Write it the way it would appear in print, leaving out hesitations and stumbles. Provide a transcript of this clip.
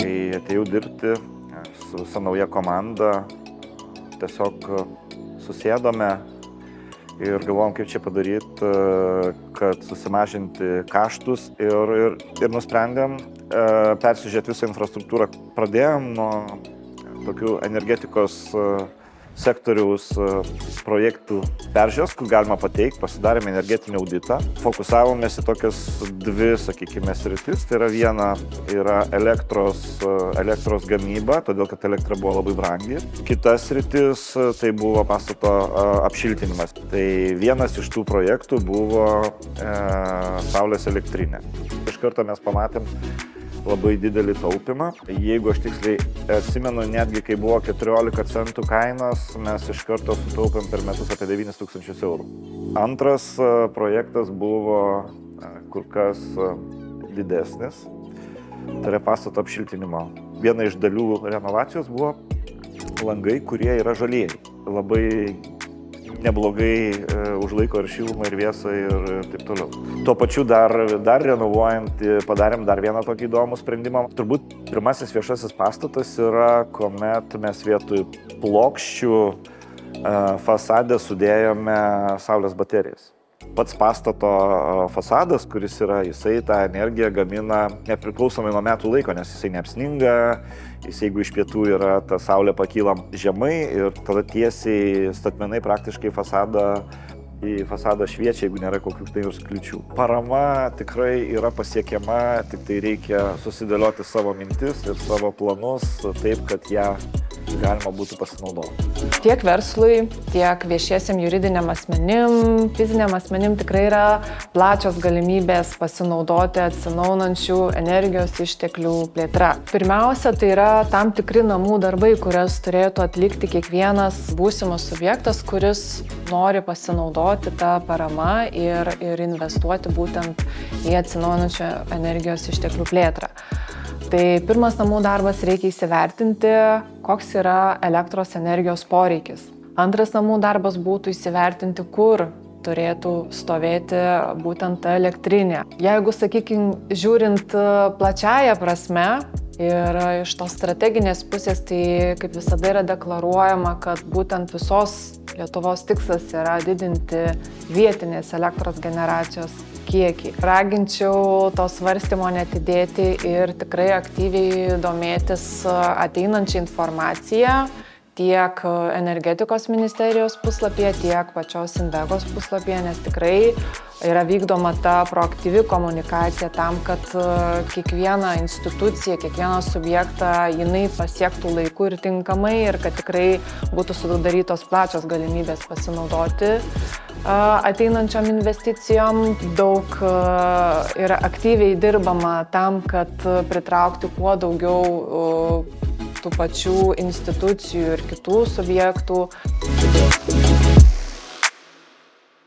Kai atėjau dirbti su visa nauja komanda, tiesiog susėdome ir galvojom, kaip čia padaryti, kad susimažinti kaštus ir nusprendėm persižiūrėti visą infrastruktūrą. Pradėjom nuo tokių energetikos sektoriaus projektų peržiūros, kur galima pateikti, pasidarėme energetinį auditą. Fokusavomės į tokias dvi, sakykime, sritis. Tai yra viena yra elektros gamyba, todėl kad elektra buvo labai brangi. Kita sritis tai buvo pastato apšiltinimas. Tai vienas iš tų projektų buvo saulės elektrinė. Iš karto mes pamatėm labai didelį taupimą. Jeigu aš tiksliai atsimenu, netgi kai buvo 14 centų kainos, mes iš karto sutaupėm per metus apie 9 000 eurų. Antras projektas buvo kur kas didesnis, tai yra pastato apšiltinimo. Viena iš dalių renovacijos buvo langai, kurie yra žalieji. Labai neblogai užlaiko ir šilumą, ir vėsą, ir taip toliau. Tuo pačiu dar renovuojant padarėm dar vieną tokį įdomų sprendimą. Turbūt pirmasis viešasis pastatas yra, kuomet mes vietoj plokščių fasadę sudėjome saulės baterijas. Pats pastato fasadas, kuris yra, jisai tą energiją gamina nepriklausomai nuo metų laiko, nes jisai neapsninga, jeigu iš pietų yra ta saulė pakyla žemai ir tada tiesiai statmenai praktiškai į fasadą šviečia, jeigu nėra kokių tai kliūčių. Parama tikrai yra pasiekiama, tik tai reikia susidėlioti savo mintis ir savo planus taip, kad ją galima būtų pasinaudoti. Tiek verslui, tiek viešiesiam juridiniam asmenim, fiziniam asmenim tikrai yra plačios galimybės pasinaudoti atsinaujinančių energijos išteklių plėtra. Pirmiausia, tai yra tam tikri namų darbai, kurias turėtų atlikti kiekvienas būsimas subjektas, kuris nori pasinaudoti tą paramą ir investuoti būtent į atsinaujinančių energijos išteklių plėtrą. Tai pirmas namų darbas reikia įsivertinti, koks yra elektros energijos poreikis. Antras namų darbas būtų įsivertinti, kur turėtų stovėti būtent ta elektrinė. Jeigu, sakykime, žiūrint plačiaja prasme ir iš tos strateginės pusės, tai kaip visada yra deklaruojama, kad būtent visos Lietuvos tikslas yra didinti vietinės elektros generacijos kiekį. Raginčiau to svarstymo netidėti ir tikrai aktyviai domėtis ateinančią informaciją tiek energetikos ministerijos puslapyje, tiek pačios Invegos puslapyje, nes tikrai yra vykdoma ta proaktyvi komunikacija tam, kad kiekviena institucija, kiekvieną subjektą jinai pasiektų laiku ir tinkamai ir kad tikrai būtų sudarytos plačios galimybės pasinaudoti ateinančiom investicijom. Daug yra aktyviai dirbama tam, kad pritraukti kuo daugiau tų pačių institucijų ir kitų subjektų.